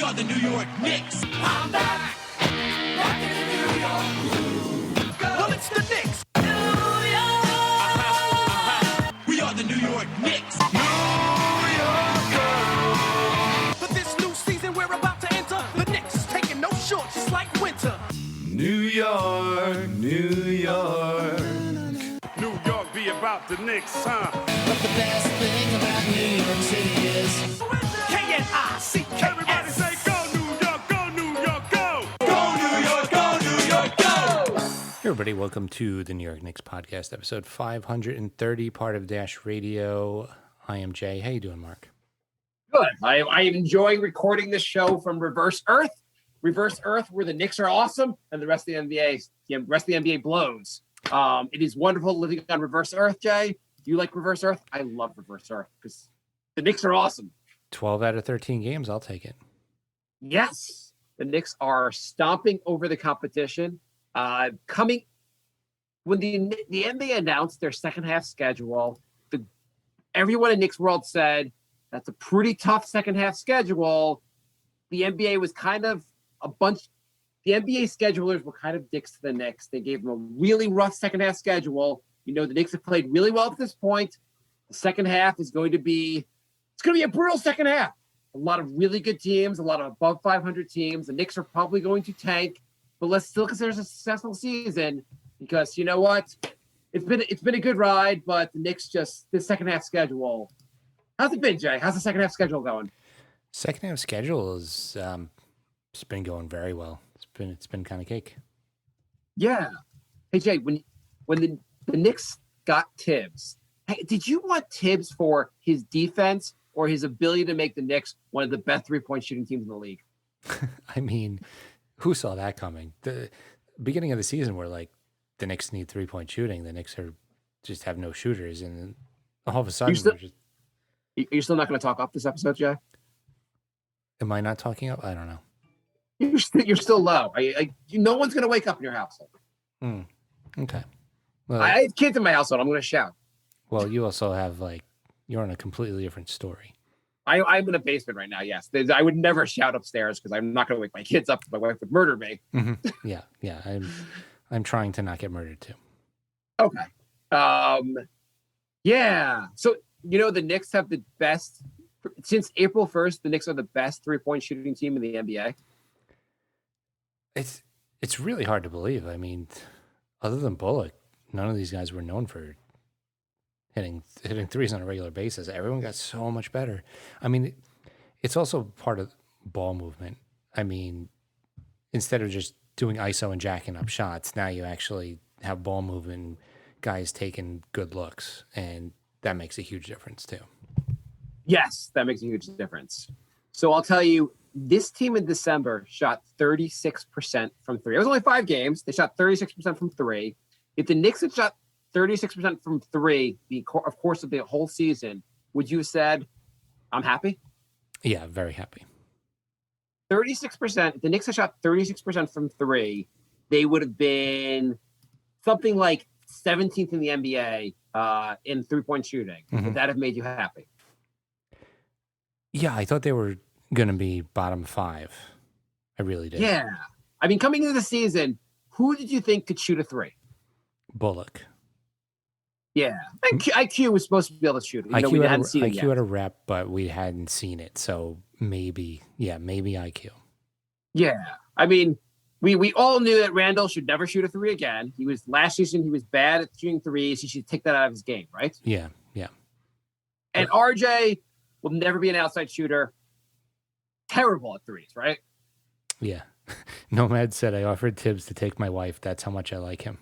are the New York Knicks. I'm back, rocking in New York. Well, it's the Knicks. New York. We are the New York Knicks. New York. For this new season we're about to enter, the Knicks is taking no shorts, just like winter. New York, New York. New York be about the Knicks, huh? But the best thing about New York City is K-N-I-C-K-S. Everybody say go New York, go New York, go! Go New York, go New York, go! Hey everybody, welcome to the New York Knicks podcast, episode 530, part of Dash Radio. I am Jay. How you doing, Mark? Good. I enjoy recording this show from Reverse Earth, where the Knicks are awesome and the rest of the NBA blows. It is wonderful living on Reverse Earth, Jay. Do you like Reverse Earth? I love Reverse Earth because the Knicks are awesome. 12 out of 13 games, I'll take it. Yes, the Knicks are stomping over the competition. When the NBA announced their second half schedule, everyone in Knicks world said that's a pretty tough second half schedule. The NBA was kind of the NBA schedulers were kind of dicks to the Knicks. They gave them a really rough second half schedule. You know, the Knicks have played really well at this point. The second half is going to be a brutal second half. A lot of really good teams, a lot of above 500 teams. The Knicks are probably going to tank, but let's still consider it a successful season because you know what? It's been a good ride, but the Knicks this second half schedule. How's it been, Jay? How's the second half schedule going? Second half schedule is it's been going very well. It's been kind of cake. Yeah. Hey Jay, when the Knicks got Thibs, hey, did you want Thibs for his defense or his ability to make the Knicks one of the best 3-point shooting teams in the league? I mean, who saw that coming? The beginning of the season, we're like, the Knicks need 3-point shooting. The Knicks just have no shooters, and then all of a sudden, You're still not going to talk up this episode, Jay? Am I not talking up? I don't know. You're still low. No one's going to wake up in your household. Okay. Well, I have kids in my household. I'm going to shout. Well, you also have you're on a completely different story. I'm in a basement right now. Yes, I would never shout upstairs because I'm not going to wake my kids up. My wife would murder me. Mm-hmm. Yeah. I'm trying to not get murdered too. Okay. Yeah. So the Knicks have the best since April 1st. The Knicks are the best 3-point shooting team in the NBA. It's really hard to believe. I mean, other than Bullock, none of these guys were known for hitting threes on a regular basis. Everyone got so much better. I mean, it's also part of ball movement. I mean, instead of just doing ISO and jacking up shots, now you actually have ball movement, guys taking good looks, and that makes a huge difference too. Yes, that makes a huge difference. So I'll tell you, this team in December shot 36% from three. It was only 5 games. They shot 36% from three. If the Knicks had shot 36% from three, of course, of the whole season, would you have said, I'm happy? Yeah, very happy. 36%. If the Knicks had shot 36% from three, they would have been something like 17th in the NBA in 3-point shooting. Mm-hmm. Would that have made you happy? Yeah, I thought they were going to be bottom 5. I really did. Yeah. I mean, coming into the season, who did you think could shoot a three? Bullock. Yeah. IQ was supposed to be able to shoot it. IQ, we hadn't seen it yet. IQ had a rep, but we hadn't seen it. So maybe IQ. Yeah. I mean, we all knew that Randle should never shoot a three again. Last season, he was bad at shooting threes. He should take that out of his game, right? Yeah. And RJ will never be an outside shooter. Terrible at threes, right? Yeah. Nomad said, I offered Thibs to take my wife. That's how much I like him.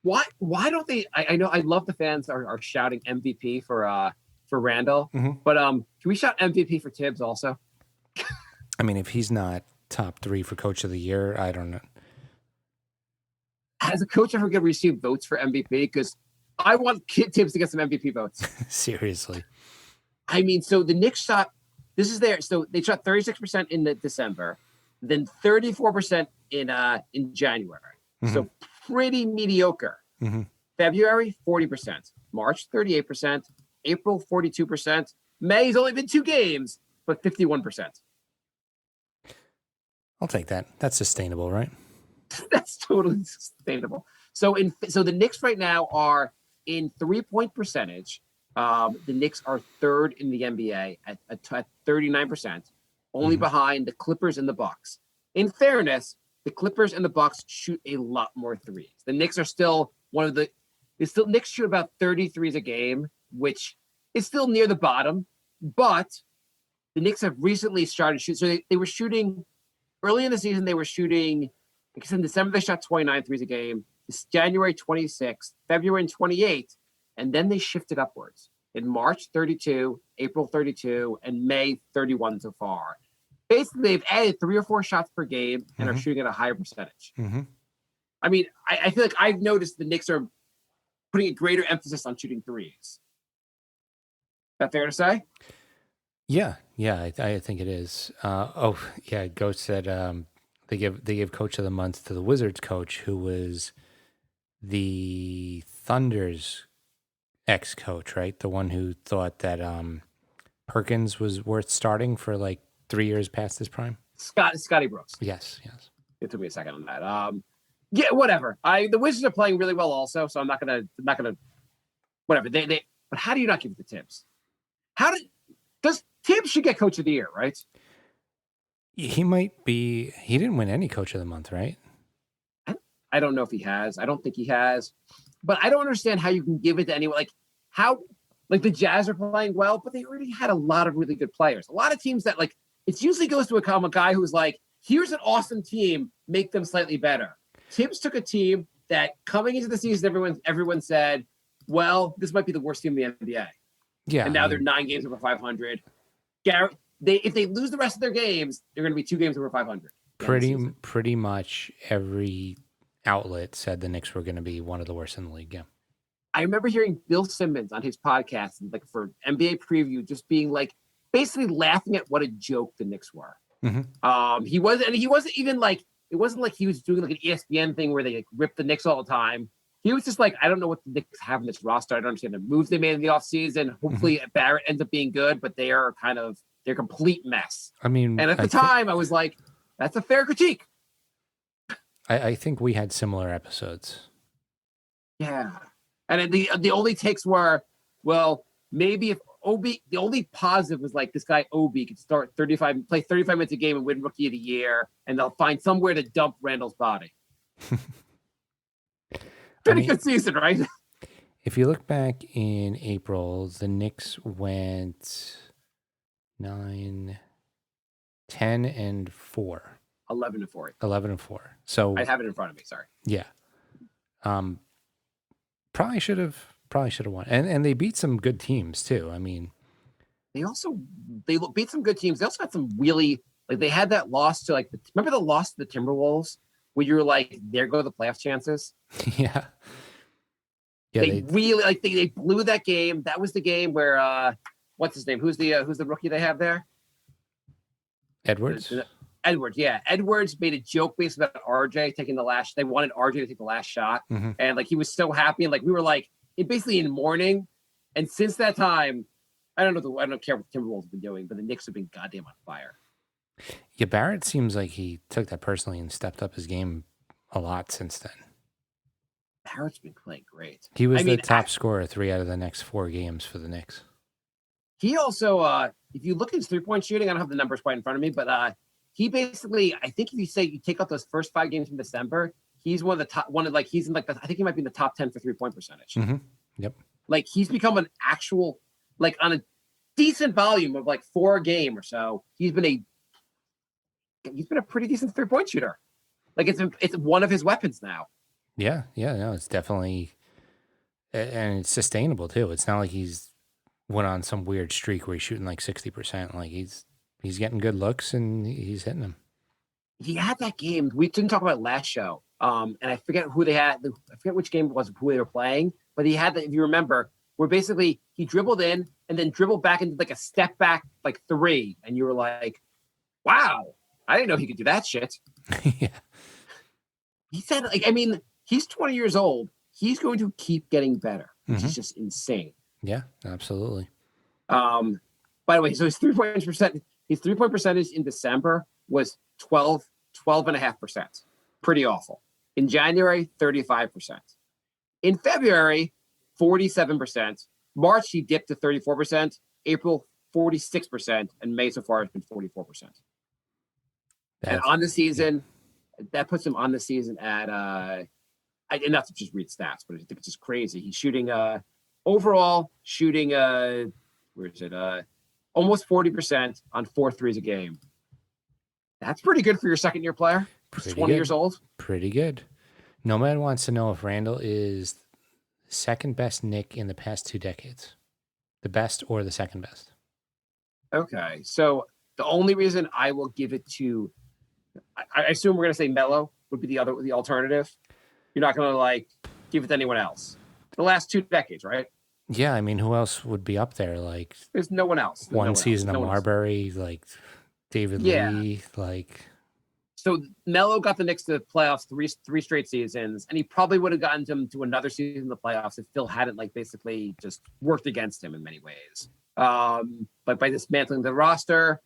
Why don't they? I know I love the fans are shouting MVP for Randle, mm-hmm. but can we shout MVP for Thibs also? I mean, if he's not top 3 for Coach of the Year, I don't know. Has a coach ever going to receive votes for MVP? Because I want Thibs to get some MVP votes. Seriously. I mean, so the Knicks shot. This is there. So they shot 36% in December, then 34% in January. Mm-hmm. So pretty mediocre. Mm-hmm. February 40%, March 38%, April 42%, May's only been 2 games, but 51%. I'll take that. That's sustainable, right? That's totally sustainable. So the Knicks right now are in 3-point percentage. The Knicks are 3rd in the NBA at 39%, only behind the Clippers and the Bucks. In fairness, the Clippers and the Bucks shoot a lot more threes. The Knicks are still Knicks shoot about 30 threes a game, which is still near the bottom, but the Knicks have recently started shooting. So they were shooting early in the season. They were shooting, because in December they shot 29 threes a game. It's January 26th, February 28th, and then they shifted upwards. In March, 32, April, 32, and May, 31 so far. Basically, they've added 3 or 4 shots per game and are shooting at a higher percentage. I mean, I feel like I've noticed the Knicks are putting a greater emphasis on shooting threes. Is that fair to say? Yeah, I think it is. Ghost said they give Coach of the Month to the Wizards coach, who was the Thunder's ex-coach, right? The one who thought that Perkins was worth starting for like 3 years past his prime. Scotty Brooks. Yes. It took me a second on that. Yeah, whatever. The Wizards are playing really well also, so I'm not gonna whatever. But how do you not give it to Thibs? Does Thibs should get Coach of the Year, right? He might be. He didn't win any Coach of the Month, right? I don't know if he has. I don't think he has. But I don't understand how you can give it to anyone. Like the Jazz are playing well, but they already had a lot of really good players. A lot of teams that it usually goes to a guy who's like, here's an awesome team, make them slightly better. Thibs took a team that coming into the season, everyone said, well, this might be the worst team in the NBA. Yeah. And now they're 9 games over 500. If they lose the rest of their games, they're going to be 2 games over 500. Pretty much every outlet said the Knicks were going to be one of the worst in the league. Yeah. I remember hearing Bill Simmons on his podcast, for NBA preview, just being basically laughing at what a joke the Knicks were. He wasn't even it wasn't like he was doing an ESPN thing where they rip the Knicks all the time. He was just I don't know what the Knicks have in this roster. I don't understand the moves they made in the offseason. Hopefully Barrett ends up being good, but they're a complete mess. I mean, and at the time I was like, that's a fair critique. I think we had similar episodes. Yeah. And the only takes were, well, maybe if Obi, the only positive was this guy Obi could play 35 minutes a game and win Rookie of the Year, and they'll find somewhere to dump Randle's body. Good season, right? If you look back in April, the Knicks went 9, 10, and 4. 11 and 4. 11 and 4. So I have it in front of me. Sorry. Yeah. Probably should have won. And they beat some good teams too. I mean, they beat some good teams. They also had some really they had that loss to remember the loss to the Timberwolves where you were there go the playoff chances. Yeah. They really they blew that game. That was the game where what's his name? Who's the rookie they have there? Edwards. Edwards, yeah. Edwards made a joke basically about RJ taking the last. They wanted RJ to take the last shot, and he was so happy, and we were basically in mourning. And since that time, I don't care what the Timberwolves have been doing, but the Knicks have been goddamn on fire. Yeah, Barrett seems like he took that personally and stepped up his game a lot since then. Barrett's been playing great. He was the top scorer 3 out of the next 4 games for the Knicks. He also, if you look at his 3-point shooting, I don't have the numbers quite in front of me, but he basically, I think if you take out those first 5 games from December, he's one of the top. He's in I think he might be in the top 10 for 3-point percentage. Yep. He's become an actual on a decent volume of 4 a game or so. He's been a pretty decent 3-point shooter. It's one of his weapons now. Yeah, no, it's definitely, and it's sustainable too. It's not like he's went on some weird streak where he's shooting 60%. He's getting good looks and he's hitting them. He had that game. We didn't talk about it last show. And I forget who they had. I forget which game it was, who they were playing. But he had that, if you remember, where basically he dribbled in and then dribbled back into a step back 3. And you were like, wow, I didn't know he could do that shit. Yeah. He said, he's 20 years old. He's going to keep getting better, which is just insane. Yeah, absolutely. By the way, so his 3-point percentage in December was 12.5%. Pretty awful. In January, 35%. In February, 47%. March, he dipped to 34%. April, 46%. And May so far has been 44%. And on the season, that puts him on the season at not to just read stats, but I think it's just crazy. He's shooting overall shooting almost 40% on 4 threes a game. That's pretty good for your second year player. He's 20 years old. Pretty good. Nomad wants to know if Randle is second best Knick in the past 2 decades. The best or the second best? Okay. So the only reason I will give it to, I assume we're going to say Melo would be the alternative. You're not going to give it to anyone else. The last 2 decades, right? Yeah. I mean, who else would be up there? There's no one else. One season of Marbury, David Lee, So Melo got the Knicks to the playoffs three straight seasons, and he probably would have gotten them to another season in the playoffs if Phil hadn't basically just worked against him in many ways. But by dismantling the roster,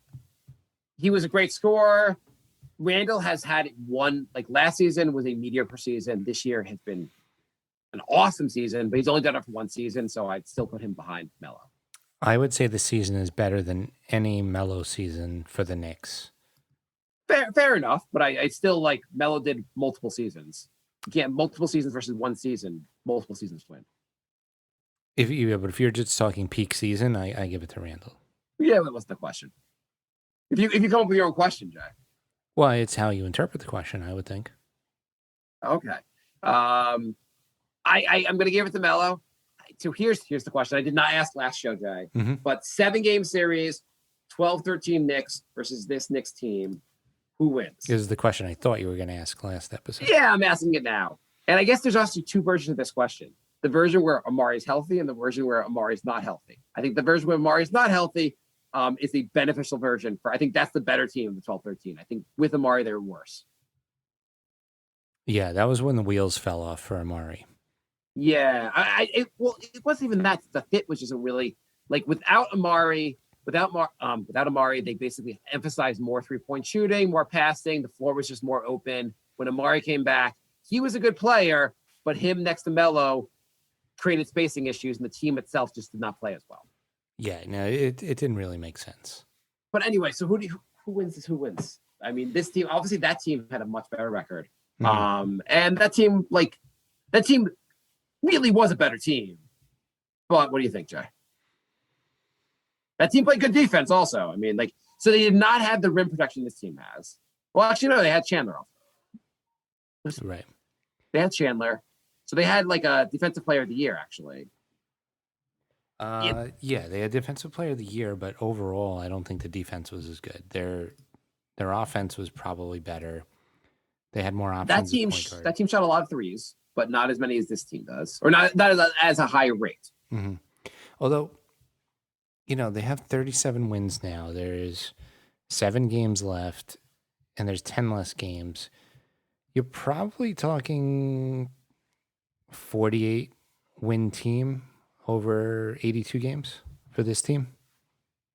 he was a great scorer. Randle has had one, last season was a mediocre season. This year has been an awesome season, but he's only done it for 1 season, so I'd still put him behind Melo. I would say the season is better than any Melo season for the Knicks. Fair enough, but I still Melo did multiple seasons. You can't multiple seasons versus 1 season. Multiple seasons win. But if you're just talking peak season, I give it to Randle. Yeah, that wasn't the question. If you come up with your own question, Jay. Well, it's how you interpret the question, I would think. Okay. I'm going to give it to Melo. So here's the question. I did not ask last show, Jay, but 7-game series, 12-13 Knicks versus this Knicks team. Who wins? This is the question I thought you were going to ask last episode. Yeah, I'm asking it now. And I guess there's also 2 versions of this question. The version where Amari's healthy and the version where Amari's not healthy. I think the version where Amari's not healthy is the beneficial version. I think that's the better team of the 12-13. I think with Amari, they were worse. Yeah, that was when the wheels fell off for Amari. Yeah. It wasn't even that. The fit was just a really, without Amari, they basically emphasized more 3-point shooting, more passing. The floor was just more open. When Amari came back, he was a good player, but him next to Melo created spacing issues, and the team itself just did not play as well. Yeah, no, it didn't really make sense. But anyway, so who wins? Who wins? I mean, this team, obviously, that team had a much better record, and that team really was a better team. But what do you think, Jay? That team played good defense also. I mean, so they did not have the rim protection this team has. Well, actually, no, they had Chandler also. Right. They had Chandler. So they had a defensive player of the year, actually. Yeah, they had defensive player of the year, but overall, I don't think the defense was as good. Their offense was probably better. They had more options. That team shot a lot of threes, but not as many as this team does, or not as a high rate. Mm-hmm. Although, they have 37 wins now. There's 7 games left, and there's 10 less games. You're probably talking 48 win team over 82 games for this team.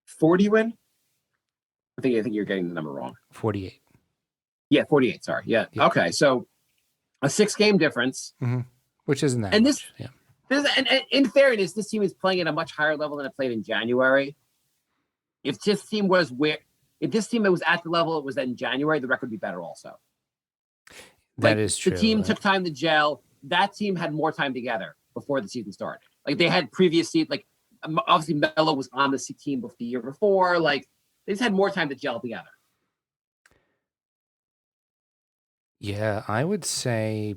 40 win? I think you're getting the number wrong. 48. Yeah, 48. Sorry. Yeah. Okay. So a 6-game difference, which isn't that and much. And in fairness, this team is playing at a much higher level than it played in January. If this team was at the level it was at in January, the record would be better also. That is true. The team took time to gel. That team had more time together before the season started. They had previous seasons. Obviously Melo was on the team the year before. They just had more time to gel together. Yeah, I would say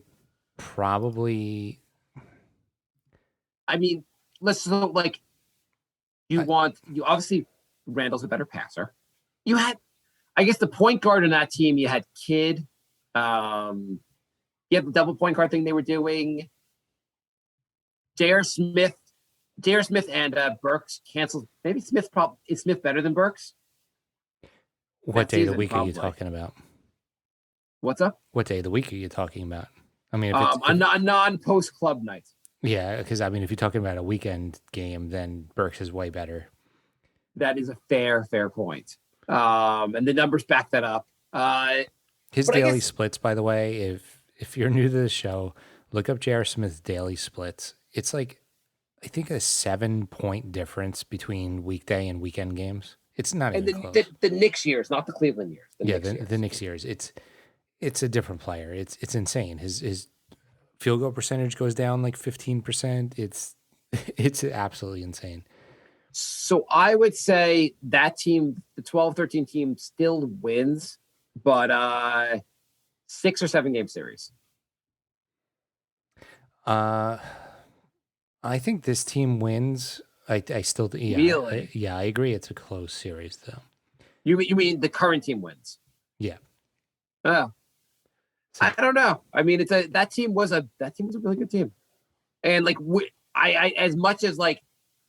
probably. I mean, obviously Randle's a better passer. You had, I guess, the point guard in that team. You had Kidd. You had the double point guard thing they were doing. J.R. Smith and Burks canceled. Maybe is Smith better than Burks? What day of the week are you talking about? What's up? What day of the week are you talking about? I mean, a non-post club night. Yeah, because if you're talking about a weekend game, then Burks is way better. That is a fair point. And the numbers back that up. His but I daily guess- splits, by the way, if you're new to the show, look up J.R. Smith's daily splits. It's like, I think, a 7-point difference between weekday and weekend games. It's not And even close. the Knicks years, not the Cleveland years. The Knicks years. It's a different player. It's insane. His field goal percentage goes down like 15%. It's absolutely insane. So I would say that team, the 12-13 team, still wins, but 6 or 7 game series. I think this team wins. I still, yeah, Really? I agree. It's a close series though. You mean the current team wins? Yeah. Oh, I don't know. I mean, that team was a really good team, and like I as much as like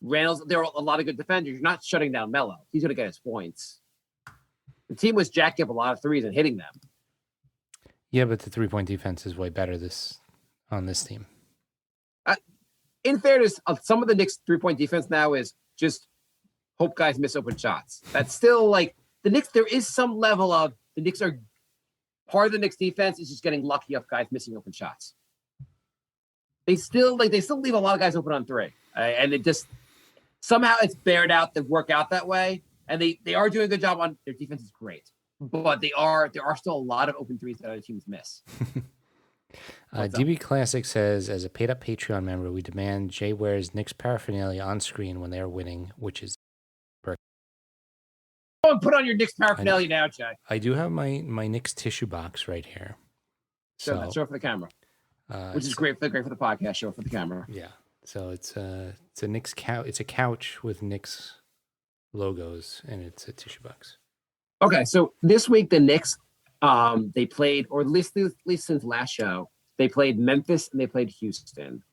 Randle's, there are a lot of good defenders. You're not shutting down Melo. He's going to get his points. The team was jacking up a lot of threes and hitting them. Yeah, but the 3-point defense is way better on this team. In fairness, some of the Knicks 3-point defense now is just hope guys miss open shots. That's still like the Knicks. There is some level of the Knicks are part of the Knicks defense is just getting lucky of guys missing open shots. They still leave a lot of guys open on 3, and it just somehow it's bared out to work out that way. And they are doing a good job on their defense is great, but there are still a lot of open threes that other teams miss. DB Classic says, as a paid-up Patreon member, we demand Jay wears Knicks paraphernalia on screen when they are winning, which is perfect. Go and put on your Knicks paraphernalia now, Jay. I do have my Knicks tissue box right here. Show it for the camera, which is great for the podcast. Show it for the camera. Yeah. So it's a Knicks couch. It's a couch with Knicks logos, and it's a tissue box. Okay, so this week the Knicks, they played, or at least since last show, they played Memphis and they played Houston.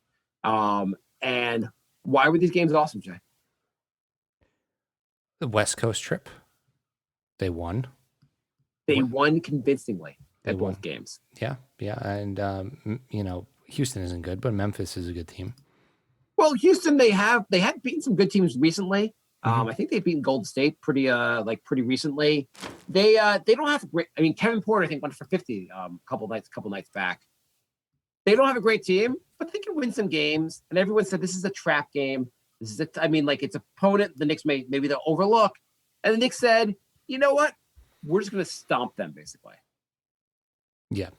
And why were these games awesome, Jay? The West Coast trip. They won. They won convincingly They at won. both games. Yeah, and Houston isn't good, but Memphis is a good team. Well, Houston, they had beaten some good teams recently. I think they've beaten Golden State pretty recently. They don't have a great. I mean, Kevin Porter I think went for 50 a couple nights back. They don't have a great team, but they can win some games. And everyone said this is a trap game. This is it's opponent the Knicks maybe they'll overlook. And the Knicks said, you know what? We're just going to stomp them basically. Yeah.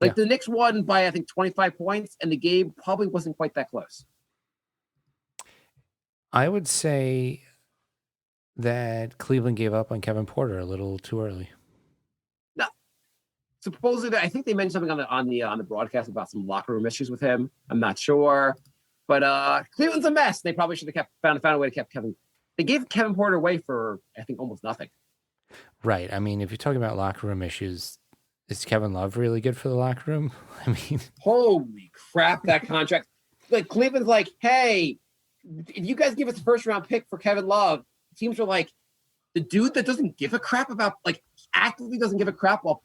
The Knicks won by I think 25 points, and the game probably wasn't quite that close. I would say that Cleveland gave up on Kevin Porter a little too early. No, supposedly, I think they mentioned something on the broadcast about some locker room issues with him. I'm not sure, but Cleveland's a mess. They probably should have found a way to keep Kevin. They gave Kevin Porter away for I think almost nothing. Right. I mean, if you're talking about locker room issues, is Kevin Love really good for the locker room? I mean, holy crap, that contract! Like Cleveland's like, hey, if you guys give us a first round pick for Kevin Love, teams are like, the dude that doesn't give a crap about, like, actively doesn't give a crap while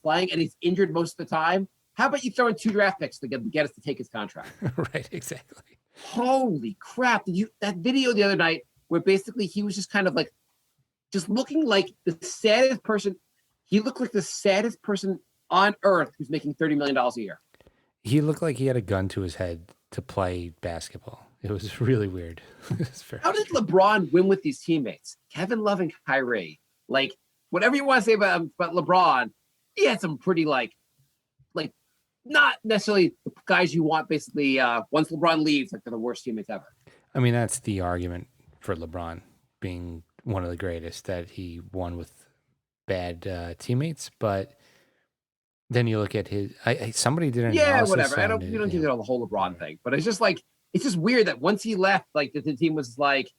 playing, and he's injured most of the time. How about you throw in 2 draft picks to get us to take his contract? right, exactly. Holy crap! That video the other night where basically he was just kind of like, just looking like the saddest person. He looked like the saddest person on earth who's making $30 million a year. He looked like he had a gun to his head to play basketball. It was really weird. How did LeBron win with these teammates? Kevin Love and Kyrie. Like, whatever you want to say about LeBron, he had some pretty, like not necessarily the guys you want, basically, once LeBron leaves, like, they're the worst teammates ever. I mean, that's the argument for LeBron being one of the greatest, that he won with bad teammates. But then you look at his, somebody did an analysis. Whatever. We don't do the whole LeBron thing, but it's just like, it's just weird that once he left, like the team was like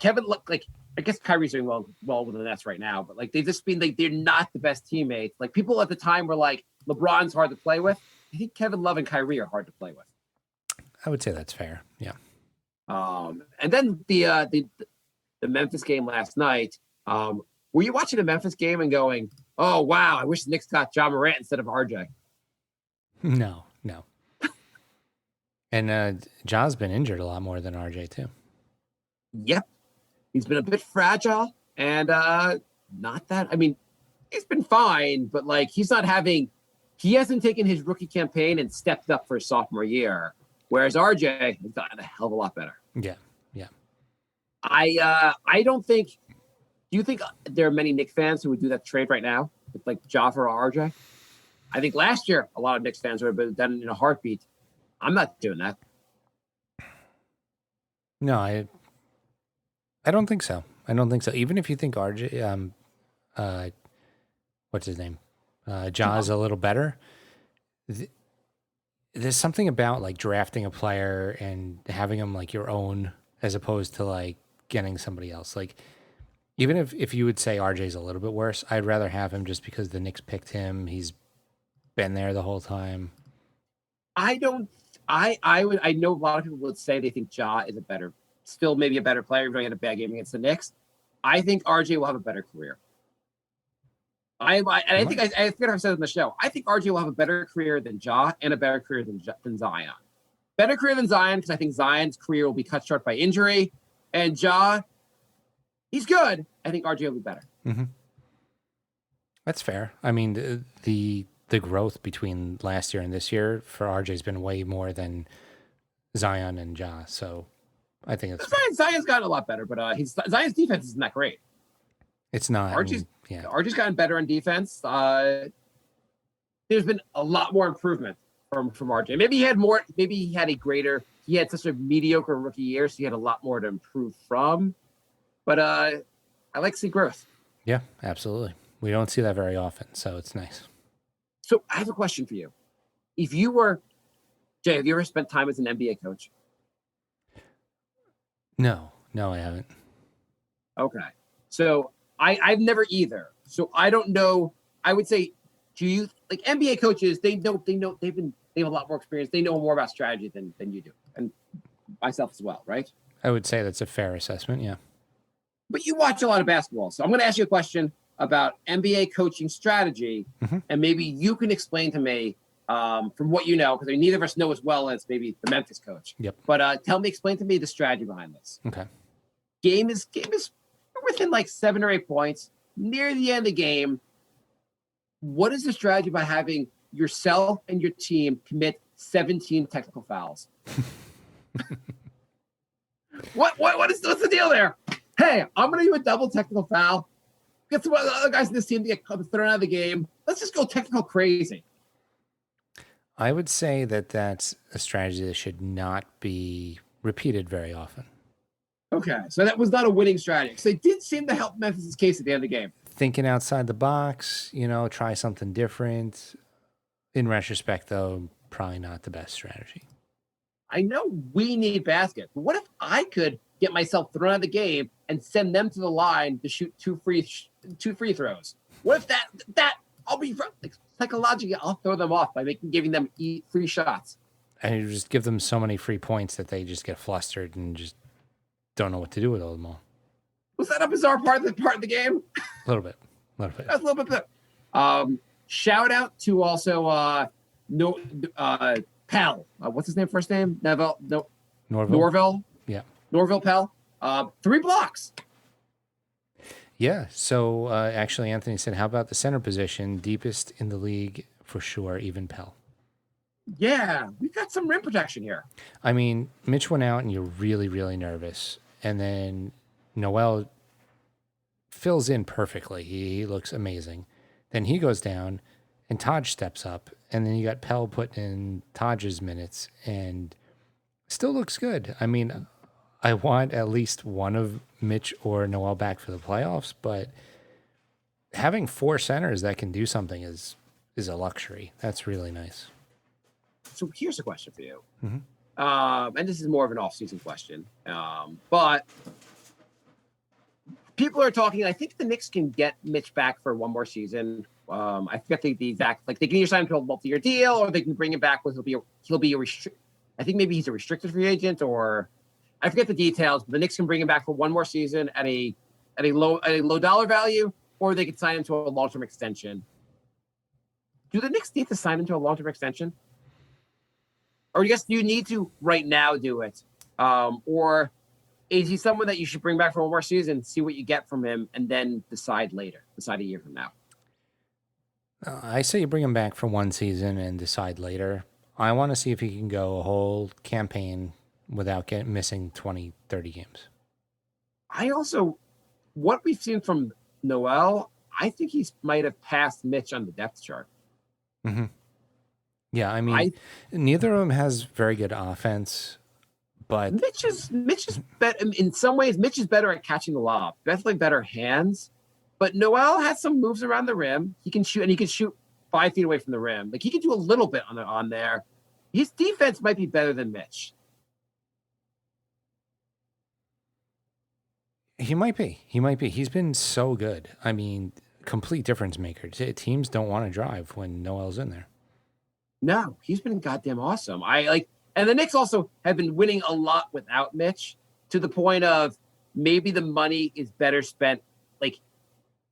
Kevin, like I guess Kyrie's doing well with the Nets right now, but like they've just been like they're not the best teammates. Like people at the time were like LeBron's hard to play with. I think Kevin Love and Kyrie are hard to play with. I would say that's fair. Yeah. And then the Memphis game last night. Were you watching the Memphis game and going, "Oh wow, I wish the Knicks got Ja Morant instead of RJ"? No. And Ja's been injured a lot more than RJ too. Yep. He's been a bit fragile and not that. I mean, he's been fine, but like he hasn't taken his rookie campaign and stepped up for his sophomore year. Whereas RJ has gotten a hell of a lot better. Yeah. I don't think. Do you think there are many Knicks fans who would do that trade right now with like Ja for RJ? I think last year a lot of Knicks fans would have done it in a heartbeat. I'm not doing that. No, I don't think so. I don't think so. Even if you think RJ, what's his name, Ja is a little better. There's something about like drafting a player and having him like your own, as opposed to like getting somebody else. Like, even if you would say RJ's a little bit worse, I'd rather have him just because the Knicks picked him. He's been there the whole time. I know a lot of people would say they think Ja is maybe a better player, even though he had a bad game against the Knicks. I think RJ will have a better career. I forget if I said it on the show. I think RJ will have a better career than Ja and a better career than Zion. Better career than Zion because I think Zion's career will be cut short by injury, and Ja, he's good. I think RJ will be better. Mm-hmm. That's fair. I mean, the growth between last year and this year for RJ has been way more than Zion and Ja. So I think it's Zion's gotten a lot better, but Zion's defense isn't that great. It's not. RJ's gotten better on defense. There's been a lot more improvement from RJ. Maybe he had such a mediocre rookie year, so he had a lot more to improve from. But I like to see growth. Yeah, absolutely. We don't see that very often, so it's nice. So I have a question for you. If you were, Jay, have you ever spent time as an NBA coach? No, I haven't. Okay. So I've never either. So I don't know. I would say, do you like NBA coaches? They have a lot more experience. They know more about strategy than you do, and myself as well, right? I would say that's a fair assessment. Yeah. But you watch a lot of basketball, so I'm going to ask you a question about NBA coaching strategy, and maybe you can explain to me from what you know, because neither of us know as well as maybe the Memphis coach. Yep. But explain to me the strategy behind this. Okay. Game is within like 7 or 8 points near the end of the game. What is the strategy by having yourself and your team commit 17 technical fouls? What's the deal there? Hey, I'm going to do a double technical foul. Get some other guys in this team to get thrown out of the game. Let's just go technical crazy. I would say that that's a strategy that should not be repeated very often. Okay, so that was not a winning strategy. So they did seem to help Memphis' case at the end of the game. Thinking outside the box, try something different. In retrospect, though, probably not the best strategy. I know we need baskets, but what if I could get myself thrown out of the game and send them to the line to shoot two free throws? What if that I'll be psychologically I'll throw them off by giving them free shots. And you just give them so many free points that they just get flustered and just don't know what to do with them all. Was that a bizarre part of the game? A little bit. That's a little bit. Shout out to also Pell. What's his name? First name? Neville. No. Norville. Yeah. Norville Pell. 3 blocks. Yeah. So actually, Anthony said, "How about the center position? Deepest in the league for sure. Even Pell." Yeah, we got some rim protection here. I mean, Mitch went out, and you're really, really nervous, and then Noel fills in perfectly. He looks amazing. Then he goes down, and Taj steps up, and then you got Pell putting in Taj's minutes, and still looks good. I mean, I want at least one of Mitch or Noel back for the playoffs, but having 4 centers that can do something is a luxury. That's really nice. So here's a question for you. And this is more of an off-season question. But people are talking, I think the Knicks can get Mitch back for one more season. I forget the exact, like they can either sign him to a multi-year deal or they can bring him back with he'll be a I think maybe he's a restricted free agent, or I forget the details, but the Knicks can bring him back for one more season at a low dollar value, or they could sign him to a long-term extension. Do the Knicks need to sign him to a long-term extension? Or I guess you need to right now do it? Or is he someone that you should bring back for one more season, see what you get from him, and then decide later, decide a year from now? I say you bring him back for one season and decide later. I want to see if he can go a whole campaign without missing 20, 30 games. I also, what we've seen from Noel, I think he might have passed Mitch on the depth chart. Mm-hmm. Yeah, I mean, neither of them has very good offense, but Mitch is better in some ways. Mitch is better at catching the lob, definitely better hands. But Noel has some moves around the rim. He can shoot, and he can shoot 5 feet away from the rim. Like he can do a little bit on there. His defense might be better than Mitch. He might be. He might be. He's been so good. I mean, complete difference maker. Teams don't want to drive when Noel's in there. No, he's been goddamn awesome. And the Knicks also have been winning a lot without Mitch, to the point of maybe the money is better spent. Like,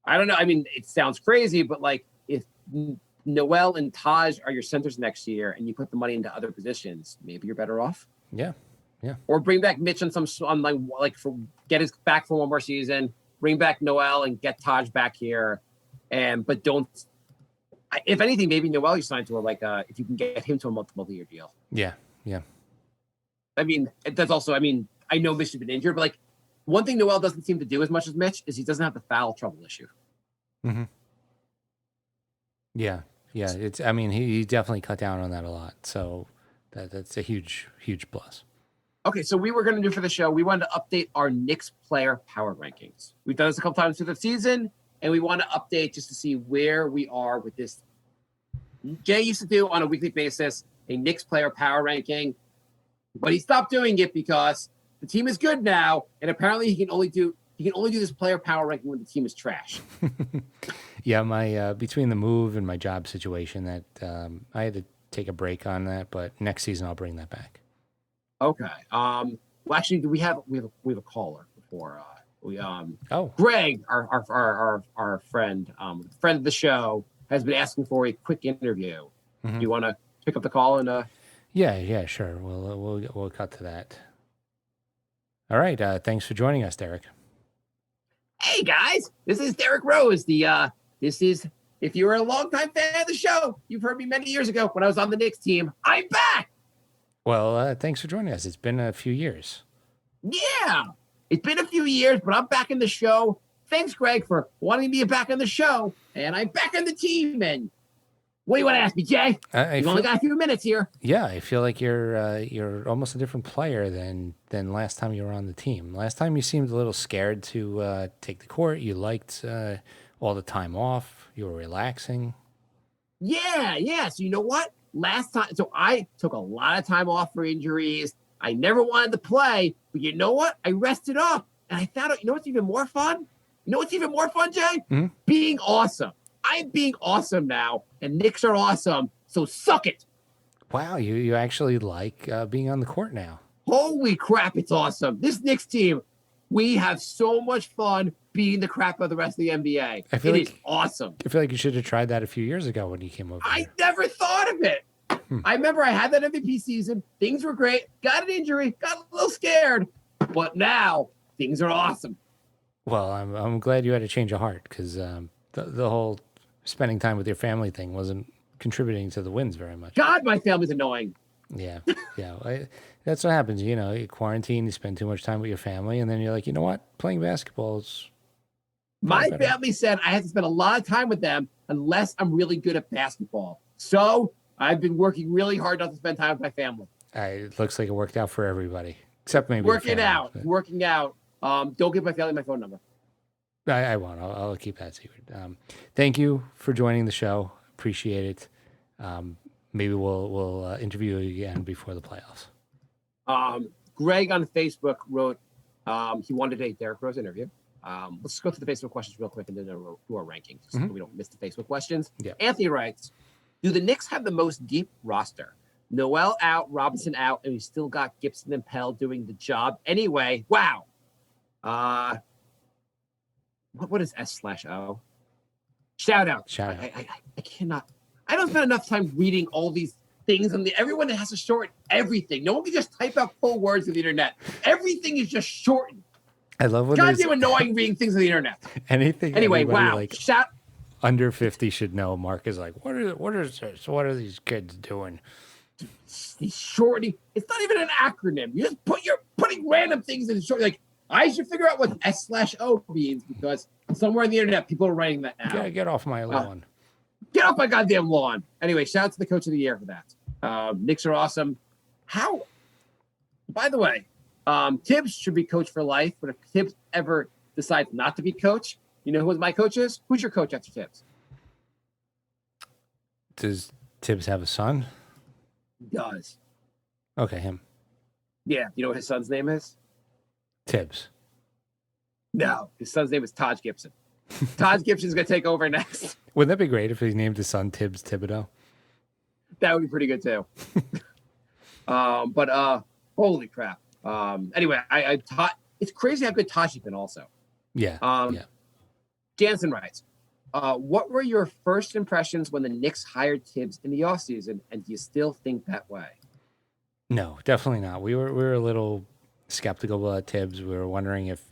I don't know. I mean, it sounds crazy, but like if Noel and Taj are your centers next year and you put the money into other positions, maybe you're better off. Yeah. Yeah. Or bring back Mitch get his back for one more season, bring back Noel and get Taj back here. But don't, if anything, maybe Noel you sign to if you can get him to a multi-year deal. Yeah. Yeah. I mean, that's also, I know Mitch has been injured, but like one thing Noel doesn't seem to do as much as Mitch is he doesn't have the foul trouble issue. Mm-hmm. Yeah. Yeah. He definitely cut down on that a lot. So that's a huge, huge plus. Okay, so we were going to do for the show, we wanted to update our Knicks player power rankings. We've done this a couple times through the season, and we want to update just to see where we are with this. Jay used to do on a weekly basis a Knicks player power ranking, but he stopped doing it because the team is good now, and apparently he can only do this player power ranking when the team is trash. Yeah, my between the move and my job situation, that I had to take a break on that, but next season I'll bring that back. Okay. Well, actually, we have a caller before Oh, Greg, our friend, friend of the show, has been asking for a quick interview. mm-hmm. Do you want to pick up the call and? Yeah, sure. We'll cut to that. All right. Thanks for joining us, Derek. Hey guys, this is Derek Rose. If you're a longtime fan of the show, you've heard me many years ago when I was on the Knicks team. I'm back. Well, thanks for joining us. It's been a few years. Yeah, it's been a few years, but I'm back in the show. Thanks, Greg, for wanting me back on the show, and I'm back on the team. And what do you want to ask me, Jay? You've only got a few minutes here. Yeah, I feel like you're almost a different player than last time you were on the team. Last time you seemed a little scared to take the court. You liked all the time off. You were relaxing. Yeah. So you know what? Last time, so I took a lot of time off for injuries. I never wanted to play, but you know what? I rested up, and I found out, you know what's even more fun? You know what's even more fun, Jay? Mm-hmm. Being awesome. I'm being awesome now, and Knicks are awesome, so suck it. Wow, you actually like being on the court now. Holy crap, it's awesome. This Knicks team, we have so much fun beating the crap out of the rest of the NBA. It is awesome. I feel like you should have tried that a few years ago when you came over. I never thought of it. I remember I had that MVP season. Things were great. Got an injury. Got a little scared. But now, things are awesome. Well, I'm glad you had a change of heart, because the whole spending time with your family thing wasn't contributing to the wins very much. God, my family's annoying. Yeah. That's what happens. You quarantine, you spend too much time with your family, and then you're like, you know what? Playing basketball is... My family said I have to spend a lot of time with them unless I'm really good at basketball. So I've been working really hard not to spend time with my family. It looks like it worked out for everybody, except maybe working out. Don't give my family my phone number. I won't. I'll keep that secret. Thank you for joining the show. Appreciate it. Maybe we'll interview you again before the playoffs. Greg on Facebook wrote he wanted a Derek Rose interview. Let's go through the Facebook questions real quick and then do our rankings so we don't miss the Facebook questions. Yeah. Anthony writes, do the Knicks have the most deep roster? Noel out, Robinson out, and we still got Gibson and Pell doing the job anyway. Wow. What is S/O? Shout out. Shout out. I cannot. I don't spend enough time reading all these things on the. Everyone has to shorten everything. No one can just type out full words on the internet. Everything is just shortened. I love when Goddamn annoying reading things on the internet. anything. Anyway, anybody, wow. like Shout. under 50 should know. Mark is like, what is this? What are these kids doing? He's shortening. It's not even an acronym. You're putting random things in short. Like I should figure out what S/O means because somewhere on the internet people are writing that now. Get off my lawn. Get off my goddamn lawn. Anyway, shout out to the coach of the year for that. Knicks are awesome. How? By the way, Thibs should be coach for life. But if Thibs ever decides not to be coach, you know who my coach is? Who's your coach after Thibs? Does Thibs have a son? He does. Okay, him. Yeah. You know what his son's name is? Thibs. No. His son's name is Taj Gibson. Taj Gibson's going to take over next. Wouldn't that be great if he named his son Thibs Thibodeau? That would be pretty good too. But holy crap. Anyway, I taught. It's crazy how good Taj has been also. Yeah. Yeah. Jansen writes, what were your first impressions when the Knicks hired Thibs in the offseason, and do you still think that way? No, definitely not. We were a little skeptical about Thibs. We were wondering if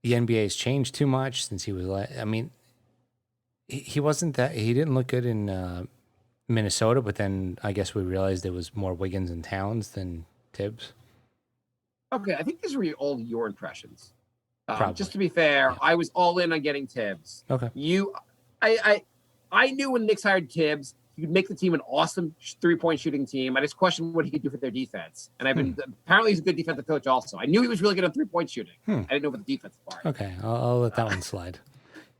the NBA's changed too much since he was. I mean, he wasn't that. He didn't look good in Minnesota, but then I guess we realized it was more Wiggins and Towns than Thibs. Okay, I think these were all your impressions. Probably. Just to be fair, Yeah. I was all in on getting Thibs. Okay. I knew when the Knicks hired Thibs, he could make the team an awesome 3-point shooting team. I just questioned what he could do for their defense. And apparently he's a good defensive coach also. I knew he was really good on 3-point shooting. I didn't know about the defensive part. Okay, I'll let that one slide.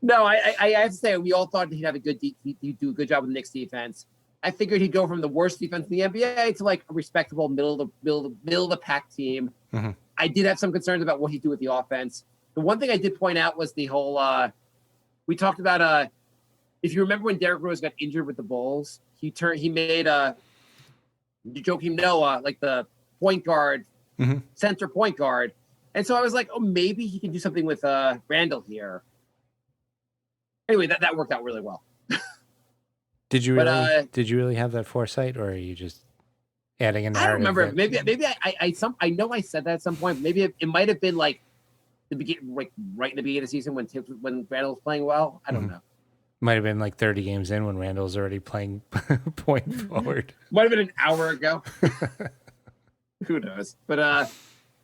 No, I have to say, we all thought he'd have he'd do a good job with the Knicks defense. I figured he'd go from the worst defense in the NBA to like a respectable middle of the pack team. Mm-hmm. I did have some concerns about what he'd do with the offense. The one thing I did point out was the whole we talked about if you remember when Derrick Rose got injured with the Bulls, he made Joakim Noah like the point guard, center point guard. And so I was like, oh, maybe he can do something with Randle here. Anyway, that worked out really well. Did you really have that foresight, or are you just adding a narrative? I don't remember. Maybe I know I said that at some point. Maybe it might have been like the beginning, like right in the beginning of the season when Randall was playing well. I don't know. Might have been like 30 games in when Randall's already playing point forward. Might have been an hour ago. Who knows? But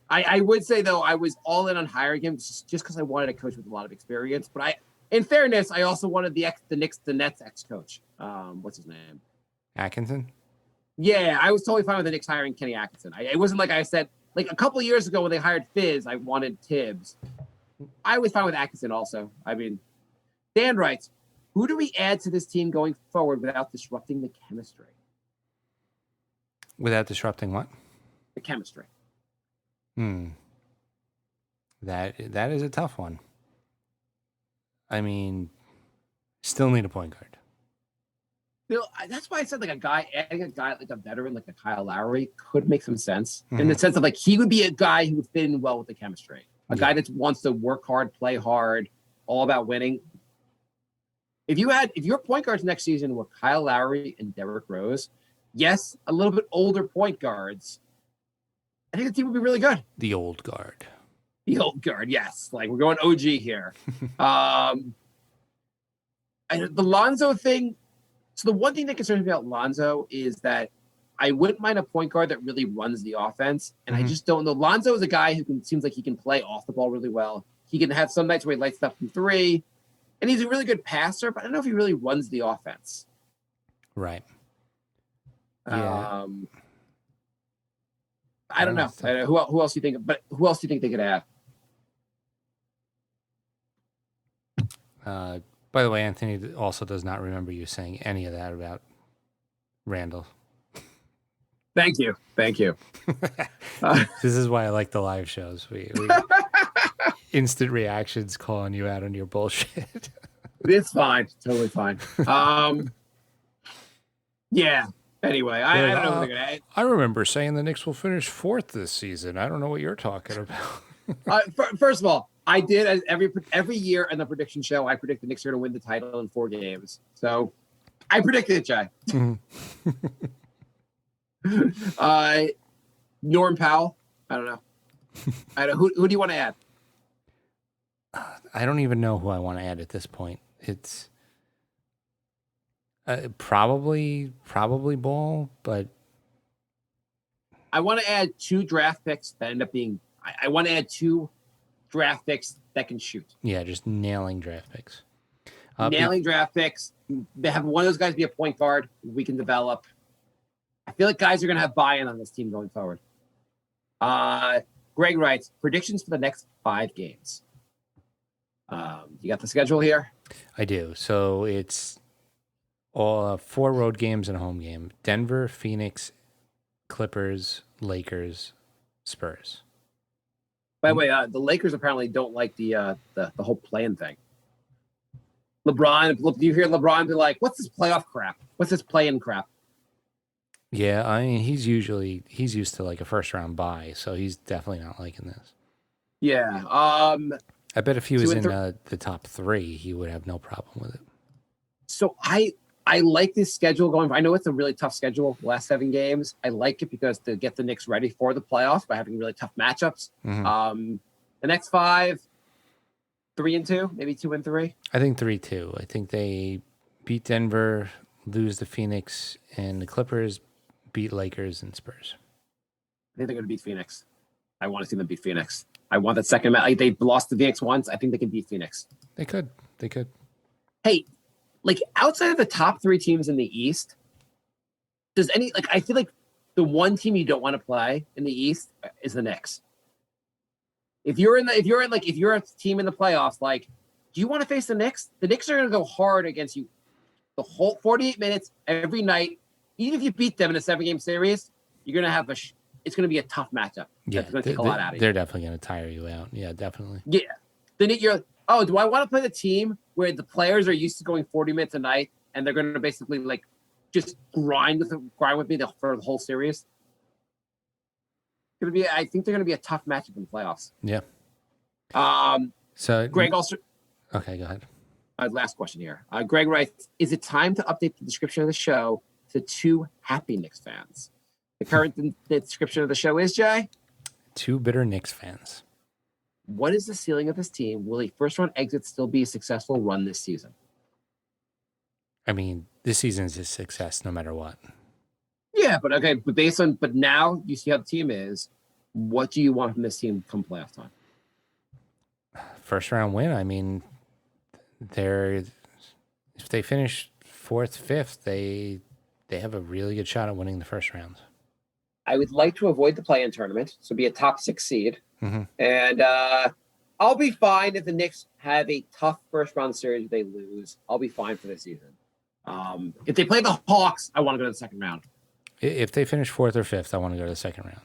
I would say though I was all in on hiring him just because I wanted a coach with a lot of experience. But in fairness, I also wanted the Nets ex-coach. What's his name? Atkinson? Yeah, I was totally fine with the Knicks hiring Kenny Atkinson. It wasn't like I said, like a couple of years ago when they hired Fizz, I wanted Thibs. I was fine with Atkinson also. I mean, Dan writes, who do we add to this team going forward without disrupting the chemistry? Without disrupting what? The chemistry. That is a tough one. I mean, still need a point guard. That's why I said adding a guy like a veteran like a Kyle Lowry could make some sense in the sense of like he would be a guy who would fit in well with the chemistry. A guy that wants to work hard, play hard, all about winning. If your point guards next season were Kyle Lowry and Derrick Rose, yes, a little bit older point guards, I think the team would be really good. The old guard. The old guard, yes. Like we're going OG here. The Lonzo thing. So the one thing that concerns me about Lonzo is that I wouldn't mind a point guard that really runs the offense. And I just don't know. Lonzo is a guy who seems like he can play off the ball really well. He can have some nights where he lights stuff from three. And he's a really good passer, but I don't know if he really runs the offense. Right. Yeah. I don't know. Who else do you think? But who else do you think they could have? By the way, Anthony also does not remember you saying any of that about Randle. Thank you. This is why I like the live shows. We instant reactions calling you out on your bullshit. It's fine. Totally fine. Yeah. Anyway, I don't know what they're going to add. I remember saying the Knicks will finish 4th this season. I don't know what you're talking about. First of all, I did every year in the prediction show. I predict the Knicks are going to win the title in 4 games. So I predicted it, Jay. Norm Powell. I don't know. Who do you want to add? I don't even know who I want to add at this point. It's probably Ball, but I want to add 2 draft picks that end up being. I want to add 2 draft picks that can shoot. yeah, just nailing draft picks. Draft picks. They have one of those guys be a point guard. We can develop. I feel like guys are going to have buy-in on this team going forward. Greg writes predictions for the next 5 games. You got the schedule here? I do. So it's all 4 road games and a home game. Denver, Phoenix, Clippers, Lakers, Spurs. By the way, the Lakers apparently don't like the whole play-in thing. LeBron, do you hear LeBron be like, "What's this playoff crap? What's this play-in crap?" Yeah, I mean he's used to like a first round bye, so he's definitely not liking this. Yeah. I bet if he was in the top 3, he would have no problem with it. So I like this schedule going. I know it's a really tough schedule, the last 7 games. I like it because to get the Knicks ready for the playoffs by having really tough matchups. Mm-hmm. The next 5, 3-2, maybe 2-3. I think 3-2. I think they beat Denver, lose to Phoenix, and the Clippers beat Lakers and Spurs. I think they're going to beat Phoenix. I want to see them beat Phoenix. I want that second match. Like they lost to Phoenix once. I think they can beat Phoenix. They could. Hey, like outside of the top 3 teams in the East, does any like I feel like the one team you don't want to play in the East is the Knicks. If you're a team in the playoffs, like, do you want to face the Knicks? The Knicks are going to go hard against you the whole 48 minutes every night. Even if you beat them in a 7-game series, you're going to have it's going to be a tough matchup. Yeah, it's going to take a lot out of you. They're definitely going to tire you out. Yeah, definitely. Yeah. Then you're like, oh, do I want to play the team where the players are used to going 40 minutes a night and they're going to basically like just grind with me for the whole series? I think they're going to be a tough matchup in the playoffs. Yeah. So Greg also. Okay, go ahead. Last question here. Greg writes, is it time to update the description of the show to 2 happy Knicks fans? The current description of the show is, Jay? 2 bitter Knicks fans. What is the ceiling of this team? Will a first-round exit still be a successful run this season? I mean, this season is a success no matter what. Yeah, but now you see how the team is. What do you want from this team come playoff time? First round win. I mean, if they finish 4th, 5th, they have a really good shot at winning the first round. I would like to avoid the play-in tournament, so be a top 6 seed. Mm-hmm. And I'll be fine if the Knicks have a tough first round series. They lose. I'll be fine for this season. If they play the Hawks, I want to go to the second round. If they finish 4th or 5th, I want to go to the second round.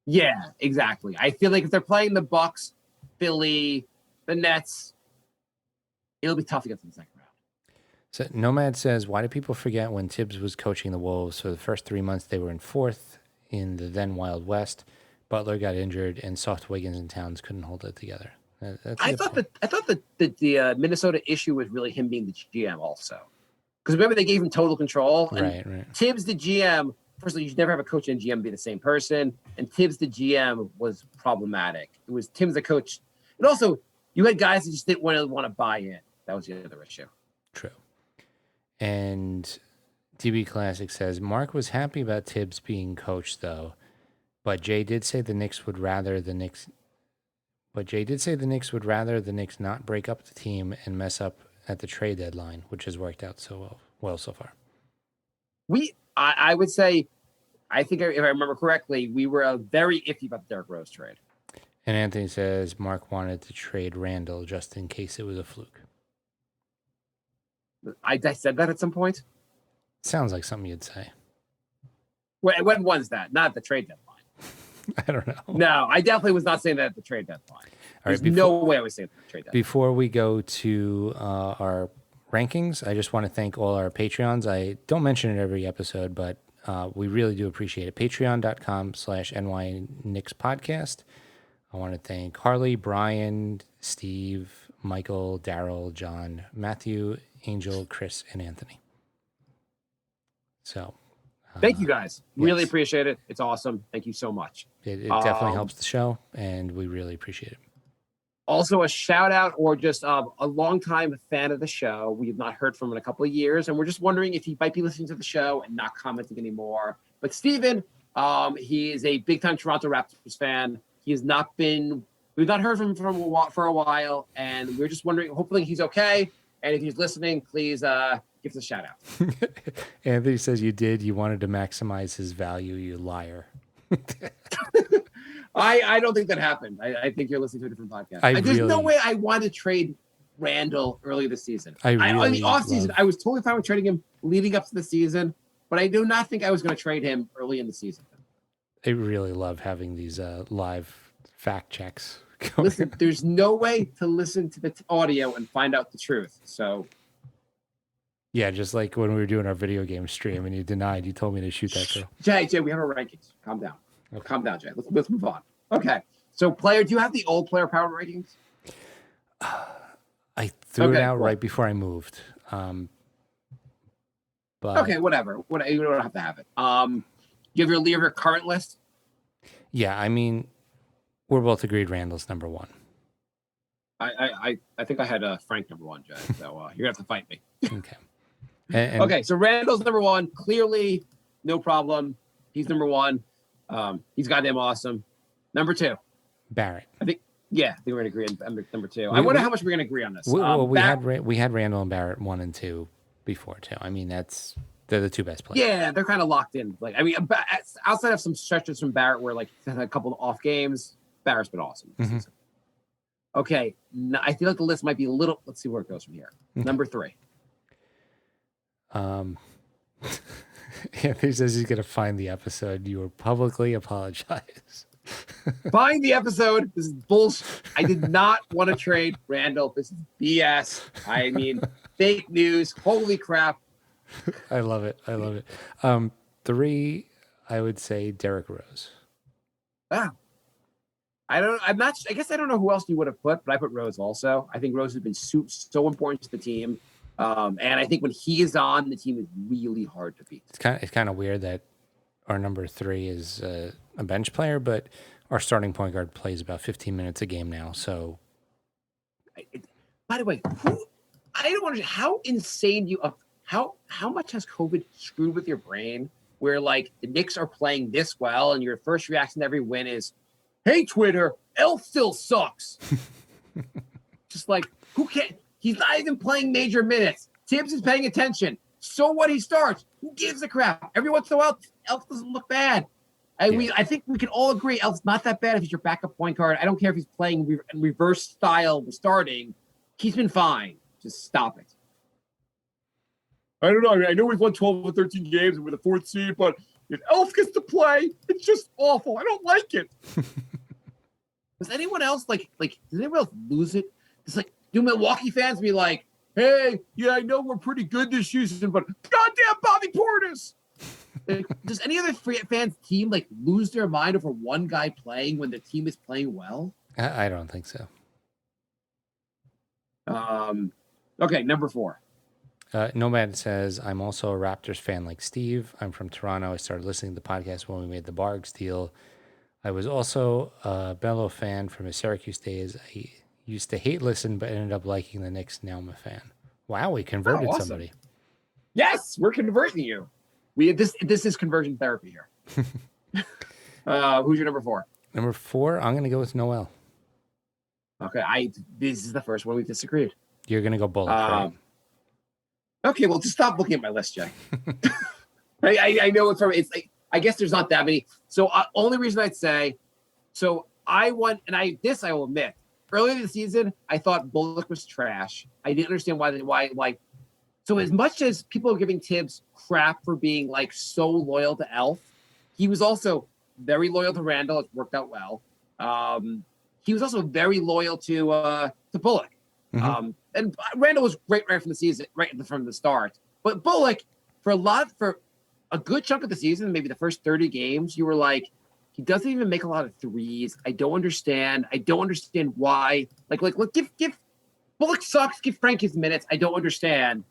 Yeah, exactly. I feel like if they're playing the Bucks, Philly, the Nets, it'll be tough to get to the second round. So Nomad says, why do people forget when Thibs was coaching the Wolves? For the first 3 months, they were in 4th in the then Wild West. Butler got injured, and Soft Wiggins and Towns couldn't hold it together. I thought that the Minnesota issue was really him being the GM also. Because remember, they gave him total control. And right. Thibs, the GM, first of all, you should never have a coach and GM be the same person. And Thibs, the GM, was problematic. It was Thibs, the coach. And also, you had guys that just didn't want to buy in. That was the other issue. True. And DB Classic says, Mark was happy about Thibs being coached, though. But Jay did say the Knicks would rather the Knicks not break up the team and mess up at the trade deadline, which has worked out so well so far. I would say, I think if I remember correctly, we were very iffy about the Derrick Rose trade. And Anthony says Mark wanted to trade Randle just in case it was a fluke. I said that at some point. Sounds like something you'd say. When was that? Not at the trade deadline. I don't know. No, I definitely was not saying that at the trade deadline. There's no way I was saying that at the trade deadline. Before we go to our rankings, I just want to thank all our Patreons. I don't mention it every episode, but we really do appreciate it. Patreon.com/NY Knicks Podcast. I want to thank Harley, Brian, Steve, Michael, Daryl, John, Matthew, Angel, Chris, and Anthony. So Thank you guys. Really yes. appreciate it. It's awesome. Thank you so much. It definitely helps the show, and we really appreciate it. Also, a shout out or just a longtime fan of the show. We have not heard from him in a couple of years, and we're just wondering if he might be listening to the show and not commenting anymore. But Steven, he is a big time Toronto Raptors fan. He has not been, we've not heard from him for a while, and we're just wondering, hopefully he's okay. And if he's listening, please give us a shout out. Anthony says you wanted to maximize his value, you liar. I don't think that happened. I think you're listening to a different podcast. There's no way I wanted to trade Randle early this season. In the offseason, I was totally fine with trading him leading up to the season, but I do not think I was going to trade him early in the season. I really love having these live fact checks. Listen, there's no way to listen to the audio and find out the truth. So, yeah, just like when we were doing our video game stream and you told me to shoot that girl. Jay, we have our rankings. Calm down. Okay. Calm down, Jay. Let's move on. Okay. So, player, do you have the old player power rankings? I threw it out right before I moved. But okay, whatever. You don't have to have it. You have your current list? Yeah, I mean, we're both agreed Randle's number one. I think I had Frank number one, Jay. So you're gonna have to fight me. Okay. Okay, so Randle's number one. Clearly, no problem. He's number one. He's goddamn awesome. Number two, Barrett. I think we're gonna agree on number two. I wonder how much we're gonna agree on this. We had Randle and Barrett 1 and 2 before too. I mean, they're the two best players. Yeah, they're kind of locked in. Like, I mean, outside of some stretches from Barrett where like he's had a couple of off games, Barrett's been awesome this season. Okay, I feel like the list might be a little. Let's see where it goes from here. Okay. Number 3. Anthony says he's gonna find the episode. You will publicly apologize. Find the episode. This is bullshit. I did not want to trade Randle. This is BS. I mean, fake news. Holy crap. I love it. 3, I would say Derrick Rose. Wow. I guess I don't know who else you would have put, but I put Rose also. I think Rose has been so important to the team. And I think when he is on, the team is really hard to beat. It's kind of weird that our number 3 is a bench player, but our starting point guard plays about 15 minutes a game now. So, by the way, I don't understand how insane how much has COVID screwed with your brain? Where like the Knicks are playing this well, and your first reaction to every win is, "Hey, Twitter, Elf still sucks." Just like, who can't? He's not even playing major minutes. Thibs is paying attention. So what? He starts. Who gives a crap? Every once in a while, Elf doesn't look bad. I think we can all agree Elf's not that bad if he's your backup point guard. I don't care if he's playing reverse style starting. He's been fine. Just stop it. I don't know. I know we've won 12 or 13 games and we're the 4th seed, but if Elf gets to play, it's just awful. I don't like it. Does anyone else does anyone else lose it? It's like, do Milwaukee fans be like, "Hey, yeah, I know we're pretty good this season, but goddamn Bobby Portis." Like, does any other fans team like lose their mind over one guy playing when the team is playing well? I don't think so. Okay, number 4. Nomad says, I'm also a Raptors fan like Steve. I'm from Toronto. I started listening to the podcast when we made the Bargs deal. I was also a Bello fan from his Syracuse days. I used to hate listen, but ended up liking the Knicks. Now I'm a fan. Wow, we converted somebody. Yes, we're converting you. This is conversion therapy here. Who's your number 4? Number 4, I'm going to go with Noel. Okay, this is the first one we disagreed. You're going to go Bullock, right? Okay, well, just stop looking at my list, Jay. I know it's like, I guess there's not that many. So only reason I'd say, so I want, and I will admit, earlier in the season, I thought Bullock was trash. I didn't understand why. So as much as people are giving Thibs crap for being like so loyal to Elf, he was also very loyal to Randle. It worked out well. He was also very loyal to Bullock. Mm-hmm. And Randle was great right from the season, right from the start. But Bullock, for a good chunk of the season, maybe the first 30 games, you were like, he doesn't even make a lot of threes. I don't understand. Why. Like give Bullock sucks. Give Frank his minutes. I don't understand.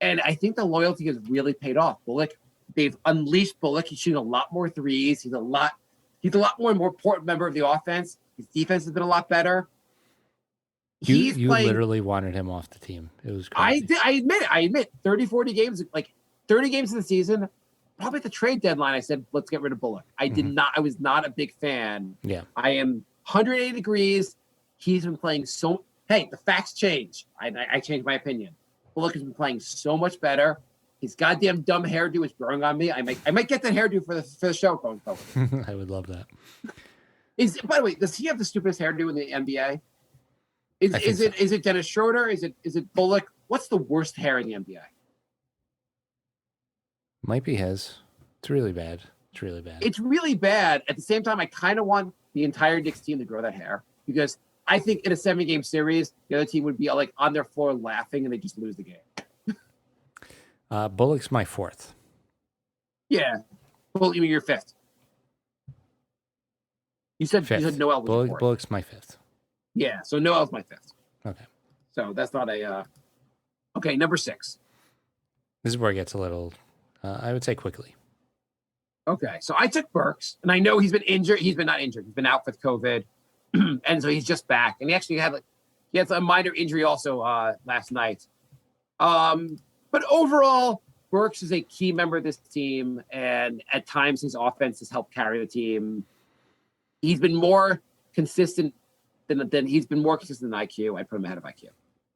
And I think the loyalty has really paid off. Bullock they've unleashed Bullock. He's shooting a lot more threes. He's a lot more important member of the offense. His defense has been a lot better. You literally wanted him off the team. It was crazy. I admit 30, 40 games, like 30 games in the season, probably at the trade deadline, I said, let's get rid of Bullock. I was not a big fan. Yeah. I am 180 degrees. He's been playing hey, the facts change. I changed my opinion. Bullock has been playing so much better. His goddamn dumb hairdo is growing on me. I might get that hairdo for the show going forward. I would love that. By the way, does he have the stupidest hairdo in the NBA? Is it Dennis Schroeder? Is it Bullock? What's the worst hair in the NBA? Might be his. It's really bad. It's really bad. At the same time, I kind of want the entire Knicks team to grow that hair because I think in a 7-game series, the other team would be like on their floor laughing and they just lose the game. Bullock's my 4th. Yeah. Well, you mean your 5th. You said 5th. You said Noel was your 4th. Bullock's my 5th. Yeah, so Noel's my 5th. Okay. So that's not a okay, number 6. This is where it gets a little I would say quickly. Okay, so I took Burks, and I know he's been injured. He's been not injured. He's been out with COVID, and so he's just back. And he actually had a minor injury also last night. But overall, Burks is a key member of this team, and at times his offense has helped carry the team. He's been more consistent than he's been more consistent than IQ. I put him ahead of IQ.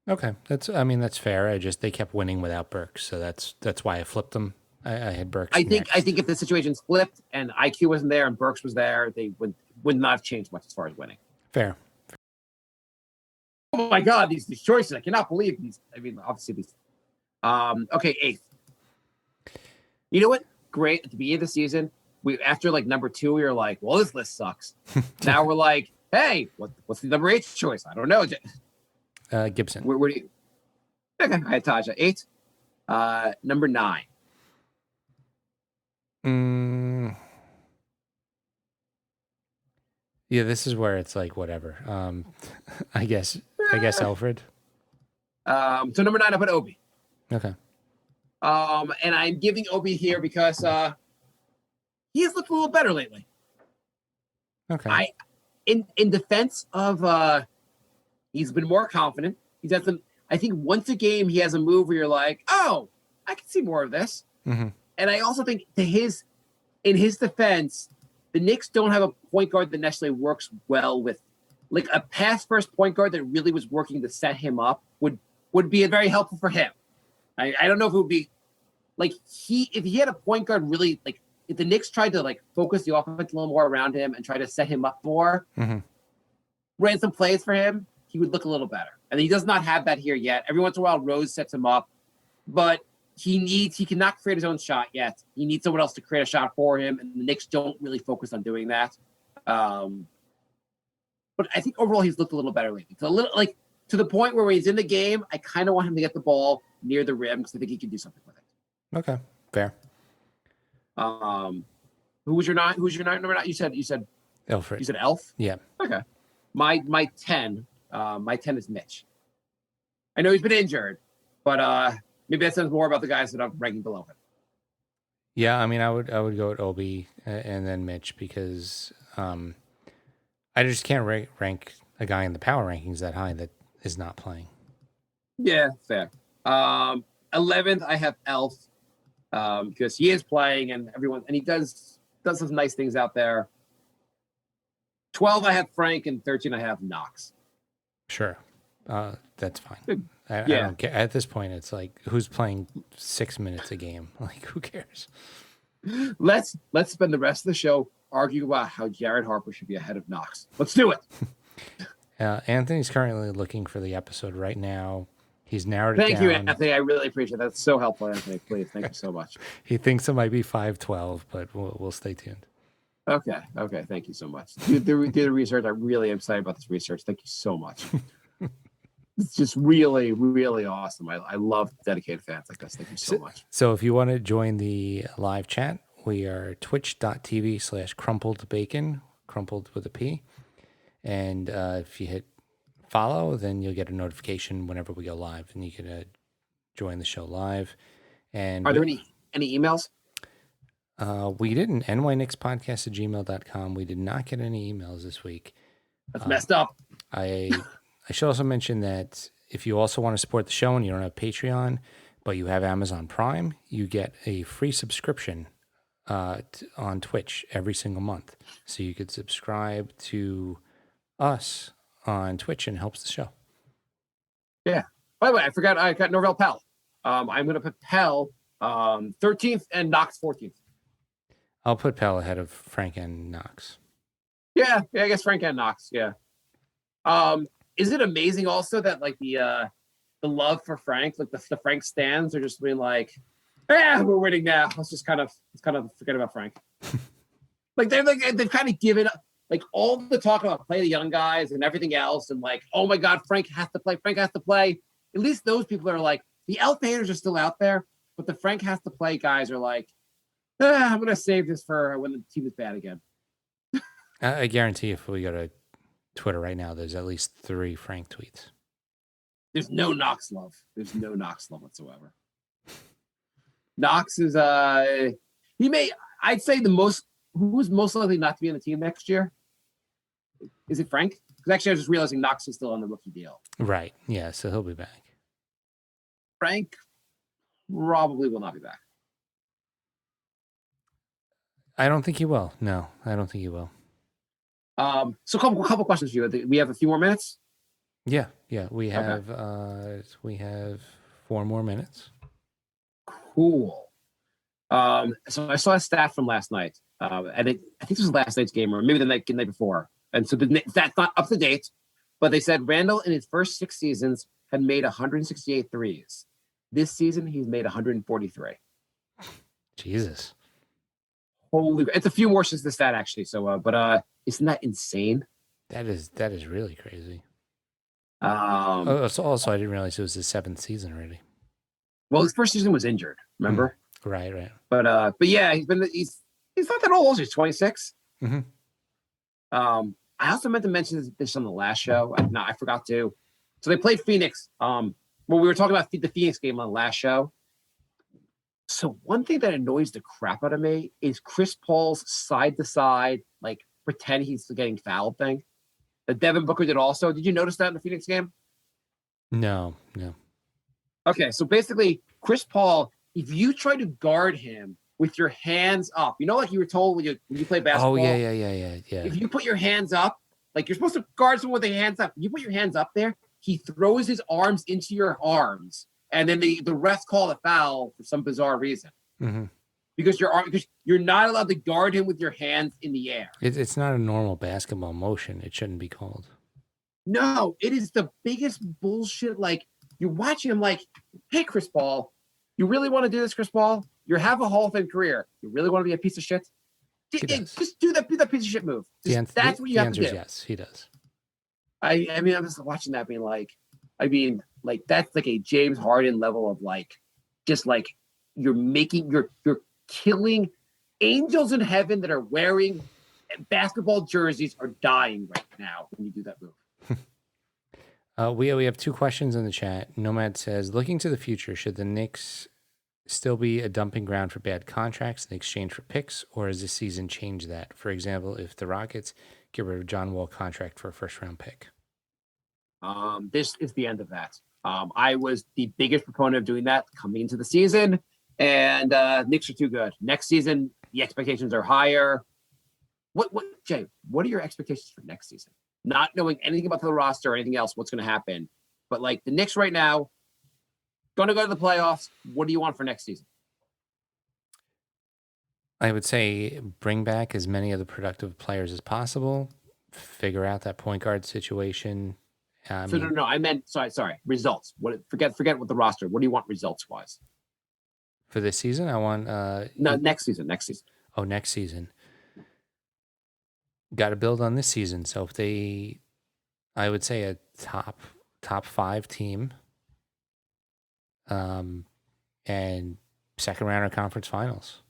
Okay, that's fair. They kept winning without Burks, so that's why I flipped them. I had Burks. I think if the situation's flipped and IQ wasn't there and Burks was there, they would not have changed much as far as winning. Fair. Oh my God, these choices! I cannot believe these. I mean, obviously these. Okay, 8th. You know what? Great at the beginning of the season. After like number 2, we were like, well, this list sucks. Now we're like, hey, what's the number 8 choice? I don't know. Gibson. Where do you? Okay, I had Taja 8. Number 9. Yeah, this is where it's like whatever. I guess Alfred. So number 9, I put Obi. Okay. And I'm giving Obi here because he has looked a little better lately. Okay. In defense of he's been more confident. He's had some. I think once a game he has a move where you're like, oh, I can see more of this. Mm-hmm. And I also think in his defense, the Knicks don't have a point guard that necessarily works well with, like a pass first point guard that really was working to set him up would be very helpful for him. I don't know if it would be like if he had a point guard really like if the Knicks tried to like focus the offense a little more around him and try to set him up more, ran some plays for him, he would look a little better. And he does not have that here yet. Every once in a while, Rose sets him up, but he cannot create his own shot yet. He needs someone else to create a shot for him, and the Knicks don't really focus on doing that. But I think overall he's looked a little better lately. It's a little like to the point where when he's in the game, I kind of want him to get the ball near the rim because I think he can do something with it. Okay, fair. Who was your 9? Who's your 9 number 9? You said Alfred. You said Elf? Yeah. Okay. My 10. My 10 is Mitch. I know he's been injured, but maybe that says more about the guys that I'm ranking below him. Yeah, I mean, I would go with Obi and then Mitch because I just can't rank a guy in the power rankings that high that is not playing. Yeah, fair. 11th, I have Elf because he is playing and he does some nice things out there. 12, I have Frank, and 13, I have Knox. Sure, that's fine. I Yeah. don't care. At this point, it's like who's playing 6 minutes a game? Like, who cares? Let's spend the rest of the show arguing about how Jared Harper should be ahead of Knox. Let's do it. Anthony's currently looking for the episode right now. He's narrowed it down. Thank you, Anthony. I really appreciate it. That's so helpful, Anthony. Please, thank you so much. He thinks it might be 5:12, but we'll stay tuned. Okay. Thank you so much. Do the research. I really am excited about this research. Thank you so much. It's just really, really awesome. I love dedicated fans like this. Thank you so much. So if you want to join the live chat, we are twitch.tv/crumpledbacon, crumpled with a P. And if you hit follow, then you'll get a notification whenever we go live, and you can join the show live. And are there any emails? We didn't. nyknickspodcast@gmail.com. We did not get any emails this week. That's messed up. I should also mention that if you also want to support the show and you don't have Patreon, but you have Amazon Prime, you get a free subscription on Twitch every single month. So you could subscribe to us on Twitch and it helps the show. Yeah. By the way, I forgot I got Norvell Pell. I'm going to put Pell 13th and Knox 14th. I'll put Pell ahead of Frank and Knox. Yeah, I guess Frank and Knox. Yeah. Is it amazing also that like the love for Frank, like the Frank stands are just being like, yeah, we're winning now. Let's kind of forget about Frank. Like they've kind of given up, like all the talk about play the young guys and everything else, and like, oh my God, Frank has to play. Frank has to play. At least those people are like, the elf haters are still out there, but the Frank has to play guys are like, I'm gonna save this for when the team is bad again. I guarantee if we go to Twitter right now, there's at least 3 Frank tweets. There's no Knox love. There's no Knox love whatsoever. Knox is I'd say who's most likely not to be on the team next year? Is it Frank? Because actually I was just realizing Knox is still on the rookie deal. Right. Yeah, so he'll be back. Frank probably will not be back. I don't think he will. No, I don't think he will. So a couple questions for you. We have a few more minutes. Yeah. We have 4 more minutes. Cool. So I saw a stat from last night, and I think this was last night's game, or maybe the night before. And so that's not up to date, but they said Randle in his first 6 seasons had made 168 threes. This season, he's made 143. Jesus. Holy! It's a few more since the stat actually. So, but isn't that insane? That is really crazy. So Also, I didn't realize it was his 7th season already. well, his first season was injured. Remember? Right. But yeah, he's not that old. He's 26. Mm-hmm. I also meant to mention this on the last show. I forgot to. So they played Phoenix. Well, we were talking about the Phoenix game on the last show. So one thing that annoys the crap out of me is Chris Paul's side to side, like pretend he's getting fouled thing. That Devin Booker did also. Did you notice that in the Phoenix game? No. Okay, so basically, Chris Paul, if you try to guard him with your hands up, like you were told when you play basketball. Oh, yeah. If you put your hands up, like you're supposed to guard someone with their hands up. You put your hands up there, he throws his arms into your arms, and then the refs call a foul for some bizarre reason. Mm-hmm. Because you're not allowed to guard him with your hands in the air. It's not a normal basketball motion. It shouldn't be called. No, it is the biggest bullshit. Like, you're watching him like, hey, Chris Paul, you really want to do this, Chris Paul? You have a Hall of Fame career. You really want to be a piece of shit? Just do that piece of shit move. That's what you have to do. The answer is yes, he does. I mean, I'm just watching that being like, that's like a James Harden level of like, just like you're killing angels in heaven that are wearing basketball jerseys are dying right now when you do that move. We have 2 questions in the chat. Nomad says, looking to the future, should the Knicks still be a dumping ground for bad contracts in exchange for picks, or has this season changed that? For example, if the Rockets get rid of John Wall contract for a first-round pick. This is the end of that. I was the biggest proponent of doing that coming into the season, and Knicks are too good. Next season, the expectations are higher. Jay, what are your expectations for next season? Not knowing anything about the roster or anything else, what's going to happen. But like the Knicks right now, going to go to the playoffs. What do you want for next season? I would say bring back as many of the productive players as possible. Figure out that point guard situation. No. I meant sorry. Results. Forget what the roster. What do you want results wise? For this season, I want next season. Oh, next season. Got to build on this season. So if I would say a top 5 team, and second round of conference finals.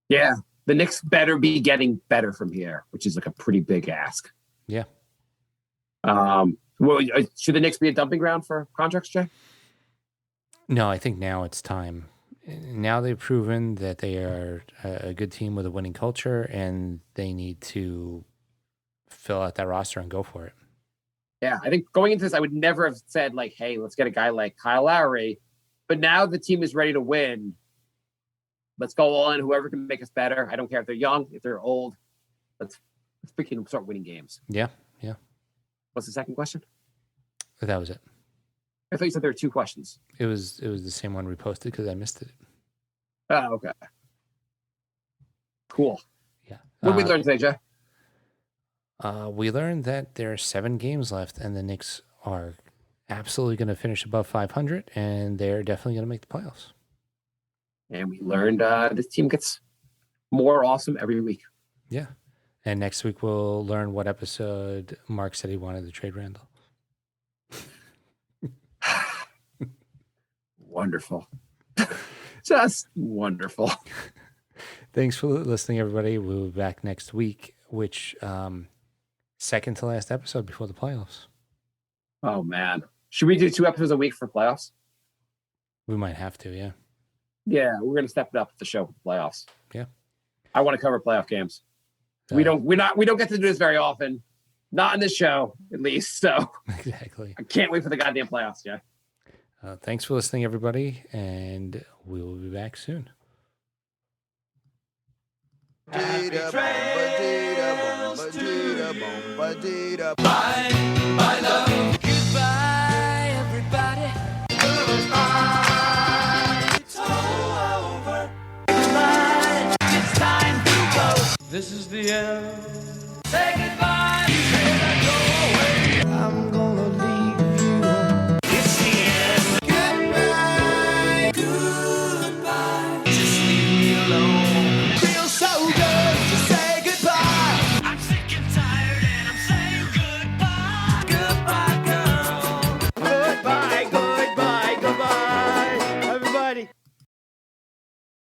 Yeah, the Knicks better be getting better from here, which is like a pretty big ask. Yeah. Well, should the Knicks be a dumping ground for contracts, Jay? No, I think now it's time. now they've proven that they are a good team with a winning culture, and they need to fill out that roster and go for it. Yeah, I think going into this, I would never have said, like, hey, let's get a guy like Kyle Lowry. But now the team is ready to win. Let's go all in. Whoever can make us better. I don't care if they're young, if they're old. Let's freaking start winning games. Yeah. What's the second question? That was it. I thought you said there were two questions. It was the same one we posted because I missed it. Oh, okay. Cool. Yeah. What did we learn today, Jay? We learned that there are 7 games left, and the Knicks are absolutely going to finish above 500, and they're definitely going to make the playoffs. And we learned this team gets more awesome every week. Yeah. And next week we'll learn what episode Mark said he wanted to trade Randle. Wonderful. Just wonderful. Thanks for listening, everybody. We'll be back next week, which second to last episode before the playoffs. Oh, man. Should we do 2 episodes a week for playoffs? We might have to, yeah. Yeah, we're going to step it up at the show for the playoffs. Yeah. I want to cover playoff games. We don't get to do this very often. Not in this show, at least. So Exactly. I can't wait for the goddamn playoffs, yeah. Thanks for listening, everybody, and we will be back soon. Bye, love. Goodbye, everybody. It's all over. Goodbye. It's time to go. This is the end. Say goodbye. You better go away. I'm gonna leave you. It's the end. Goodbye. Goodbye. Just leave me alone. Feels so good to say goodbye. I'm sick and tired and I'm saying goodbye. Goodbye, girl. Goodbye, goodbye, goodbye. Everybody.